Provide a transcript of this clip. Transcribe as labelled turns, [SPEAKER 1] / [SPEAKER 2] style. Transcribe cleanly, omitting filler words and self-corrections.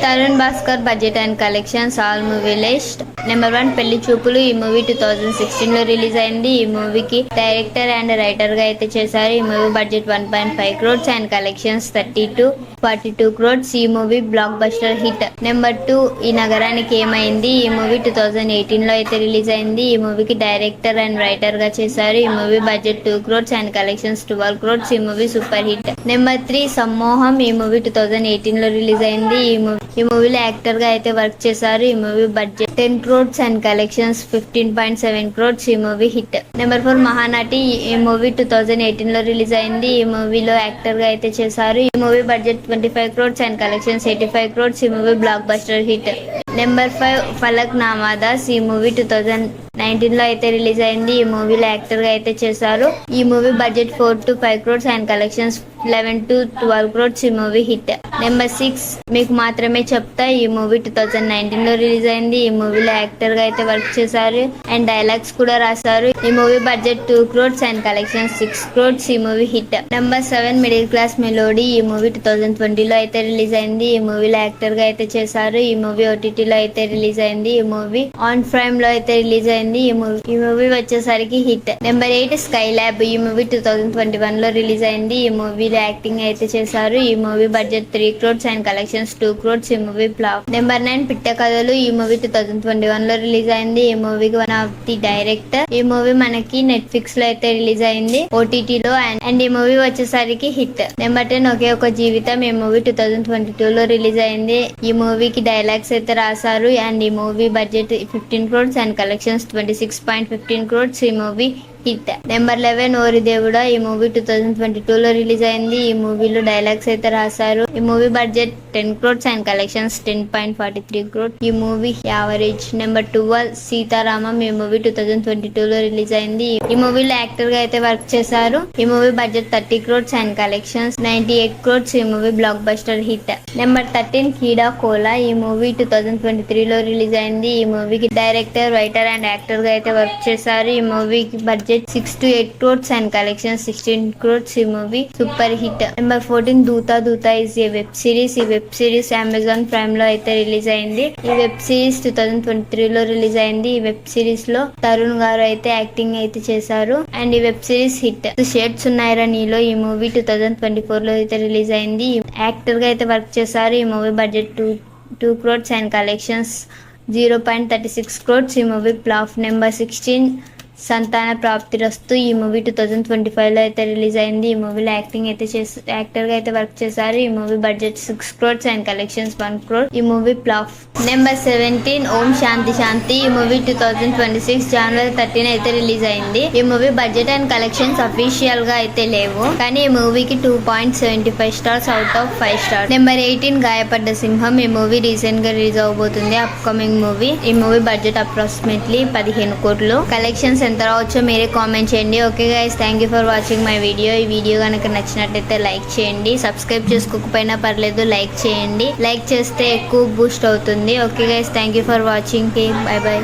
[SPEAKER 1] Tarun Bhaskar budget and collections all movie list. Number 1 పెళ్లి చూపులు. ఈ మూవీ 2016 లో రిలీజ్ అయింది. ఈ మూవీకి డైరెక్టర్ అండ్ రైటర్ గా అయితే చేశారు. ఈ movie budget 1.5 crores and collections 42 crores. ఈ movie blockbuster hit. Number 2 ఈ నగరానికి ఏమైంది. ఈ మూవీ 2018 లో అయితే రిలీజ్ అయింది. ఈ మూవీకి డైరెక్టర్ అండ్ రైటర్ గా చేశారు. ఈ movie budget 2 crores and collections 12 crores. ఈ మూవీ సూపర్ హిట్. నెంబర్ 3 సమ్మోహం. ఈ మూవీ 2018 లో రిలీజ్ అయింది. ఈ మూవీలో యాక్టర్ గా అయితే వర్క్ చేశారు. ఈ movie budget 10 crores and collections 15.7 crores. ఈ మూవీ హిట్. నెంబర్ 4 మహానటి. ఈ మూవీ 2018 లో రిలీజ్ అయింది. ఈ మూవీలో యాక్టర్ గా అయితే చేశారు. ఈ movie budget 25 crores and collections 85 crores. ఈ movie blockbuster hit. Number 5 Falak నామాదాస్. ఈ మూవీ 2019 లో అయితే రిలీజ్ అయింది. ఈ మూవీలో యాక్టర్ గా అయితే చేశారు. ఈ movie budget 4 to 5 crores and collections 11 to 12 crores. ఈ మూవీ హిట్. నెంబర్ 6 మీకు మాత్రమే చెప్తా. ఈ మూవీ 2019 లో రిలీజ్ అయింది. ఈ మూవీలో యాక్టర్ గా అయితే వర్క్ చేశారు అండ్ డైలాగ్స్ కూడా రాశారు. ఈ movie budget 2 crores and collections 6 crores. ఈ movie hit. Number 7 middle class melody. ఈ మూవీ 2020 లో అయితే రిలీజ్ అయింది. ఈ మూవీలో యాక్టర్ గా అయితే చేశారు. ఈ మూవీ OTT లో అయితే రిలీజ్ అయింది. ఈ మూవీ ఆన్ ప్రైమ్ లో అయితే రిలీజ్ అయింది. ఈ మూవీ వచ్చేసరికి హిట్. Number 8 sky lab. ఈ మూవీ 2021 లో రిలీజ్ అయింది. ఈ మూవీలో యాక్టింగ్ అయితే చేశారు. ఈ movie budget 3 crores and collections 2 crores. ఈ మూవీ ఫ్లాప్. నెంబర్ 9 పిట్ట కథలు. ఈ మూవీ 2021 లో రిలీజ్ అయింది. ఈ మూవీకి వన్ ఆఫ్ ది డైరెక్టర్. ఈ మూవీ మనకి నెట్ఫ్లిక్స్ లో అయితే రిలీజ్ అయింది OTT లో అండ్ ఈ మూవీ వచ్చేసరికి హిట్. నెంబర్ 10 ఒకే ఒక జీవితం. ఈ మూవీ 2022 లో రిలీజ్ అయింది. ఈ మూవీకి డైలాగ్స్ అయితే రాశారు అండ్ ఈ movie budget 15 crores and collections 26.15 crores. ఈ మూవీ హిట్. నెంబర్ 11 ఓరి దేవుడా. ఈ మూవీ 2022 లో రిలీజ్ అయింది. ఈ మూవీలో డైలాగ్స్ అయితే రాశారు. ఈ movie budget 10 crores and collections 10.43 crores. ఈ మూవీ యావరేజ్. నెంబర్ 12 సీతారామం. ఈ మూవీ 2022 లో రిలీజ్ అయింది. ఈ మూవీలో యాక్టర్ గా అయితే వర్క్ చేశారు. ఈ movie budget 30 crores and collections 98 crores. ఈ movie blockbuster hit. Number 13 Keedaa Cola. ఈ మూవీ 2023 లో రిలీజ్ అయింది. ఈ మూవీకి డైరెక్టర్ రైటర్ అండ్ యాక్టర్ గా అయితే వర్క్ చేశారు. ఈ మూవీకి budget 6 to 8 crores and collection 16 crores. ఈ మూవీ సూపర్ హిట్. నెంబర్ 14 దూత ఇస్ ఏ వెబ్ సిరీస్. ఈ వెబ్ సిరీస్ అమెజాన్ ప్రైమ్ లో అయితే రిలీజ్ అయింది. ఈ వెబ్ సిరీస్ 2023 లో రిలీజ్ అయింది. ఈ వెబ్ సిరీస్ లో తరుణ్ గారు అయితే యాక్టింగ్ అయితే చేశారు అండ్ ఈ వెబ్ సిరీస్ హిట్. షేడ్స్ ఉన్నాయిరా నీలో. ఈ మూవీ 2024 లో అయితే రిలీజ్ అయింది. యాక్టర్ గా అయితే వర్క్ చేశారు. ఈ movie budget 2 crores and collections 0.36 crores. ఈ మూవీ ఫ్లాప్. నెంబర్ 16 సంతాన ప్రాప్తి రస్తు. ఈ మూవీ 2025 లో అయితే రిలీజ్ అయింది. ఈ మూవీలో యాక్టర్ గా అయితే వర్క్ చేశారు. ఈ movie budget 6 crores and collections 1 crore. ఈ movie flop. Number 17 Om Shanti. ఈ మూవీ 2026 January 13 అయితే రిలీజ్ అయింది. ఈ movie budget and collections official గా అయితే లేవు కానీ ఈ మూవీకి 2.75 stars out of 5 stars. Number 18 Gayapadda Simham. ఈ మూవీ రీసెంట్ గా రిలీజ్ అవబోతుంది. Upcoming movie. ఈ movie budget approximately 15 crores. Collections ఎంత రావచ్చో మీరే కామెంట్ చేయండి. Okay guys, thank you for watching my video. ఈ వీడియో కనుక నచ్చినట్టయితే లైక్ చేయండి. సబ్స్క్రైబ్ చేసుకోకపోయినా పర్లేదు, లైక్ చేయండి. లైక్ చేస్తే ఎక్కువ బూస్ట్ అవుతుంది. Okay guys, thank you for watching. By by.